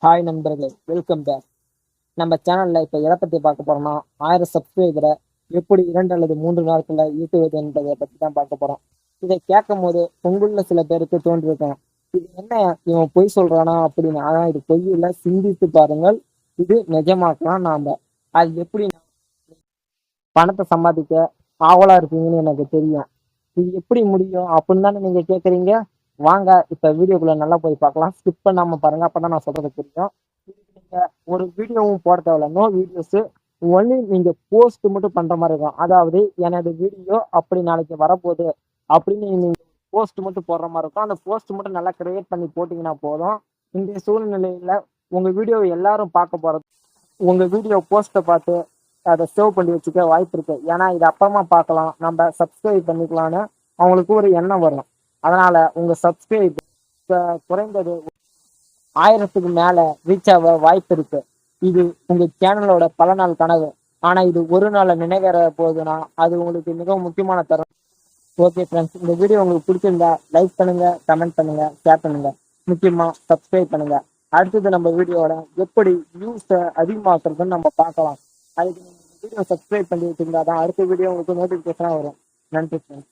Hi நண்பர்களே, welcome back. நம்ம சேனல்ல இப்ப எதை பத்தி பார்க்க போறோம்னா 1000 சப்ஸ்கிரைபரை எப்படி 2 அல்லது 3 நாட்கள்ல ஈட்டுவது என்பதை பத்தி தான் பார்க்க போறோம். இதை கேட்கும் போது உங்களுள்ள சில பேருக்கு தோன்றிருக்கும், இது என்ன இவன் பொய் சொல்றானா அப்படின்னு. ஆனா இது பொய் இல்ல, சிந்தித்து பாருங்கள். இது நிஜமாக்கலாம். நாம அது எப்படி பணத்தை சம்பாதிக்க ஆவலா இருக்கீங்கன்னு எனக்கு தெரியும். இது எப்படி முடியும் அப்படின்னு தானே நீங்க கேட்குறீங்க. வாங்க இப்ப வீடியோக்குள்ள நல்லா போய் பார்க்கலாம். ஸ்கிப் பண்ணாம பாருங்க, அப்பதான் நான் சொல்றது புரியும். இதுக்கு நீங்க ஒரு வீடியோவும் போட தேவையில்ல, நோ வீடியோஸ். ஒன்லி நீங்க போஸ்ட் மட்டும் பண்ற மாதிரி இருக்கும். அதாவது எனது வீடியோ அப்படி நாளைக்கு வரப்போகுது அப்படின்னு நீங்க போஸ்ட் மட்டும் போடுற மாதிரி இருக்கும். அந்த போஸ்ட் மட்டும் நல்லா கிரியேட் பண்ணி போட்டீங்கன்னா போதும். இந்த சூழ்நிலையில உங்க வீடியோவை எல்லாரும் பார்க்க போறது. உங்க வீடியோ போஸ்ட்டை பார்த்து அதை சேவ் பண்ணி வச்சுக்க வாய்ப்பு இருக்கு. ஏன்னா இது அப்புறமா பார்க்கலாம், நம்ம சப்ஸ்கிரைப் பண்ணிக்கலாம்னு அவங்களுக்கு ஒரு எண்ணம் வரும். அதனால உங்க சப்ஸ்கிரைப் குறைந்தது 1000க்கு மேல ரீச் ஆக வாய்ப்பு இருக்கு. இது உங்க சேனலோட பல நாள் கனவு. ஆனா இது ஒரு நாள் நிறைவேற போகுதுன்னா அது உங்களுக்கு மிகவும் முக்கியமான தருணம். ஓகே ஃப்ரெண்ட்ஸ், இந்த வீடியோ உங்களுக்கு பிடிச்சிருந்தா லைக் பண்ணுங்க, கமெண்ட் பண்ணுங்க, ஷேர் பண்ணுங்க, முக்கியமா சப்ஸ்கிரைப் பண்ணுங்க. அடுத்தது நம்ம வீடியோட எப்படி வியூஸை அதிகமாக்குறதுன்னு நம்ம பார்க்கலாம். அதுக்கு நீங்க வீடியோ சப்ஸ்கிரைப் பண்ணி வச்சிருந்தா தான் அடுத்த வீடியோ உங்களுக்கு நோட்டிஃபிகேஷனாக வரும். நன்றி ஃப்ரெண்ட்ஸ்.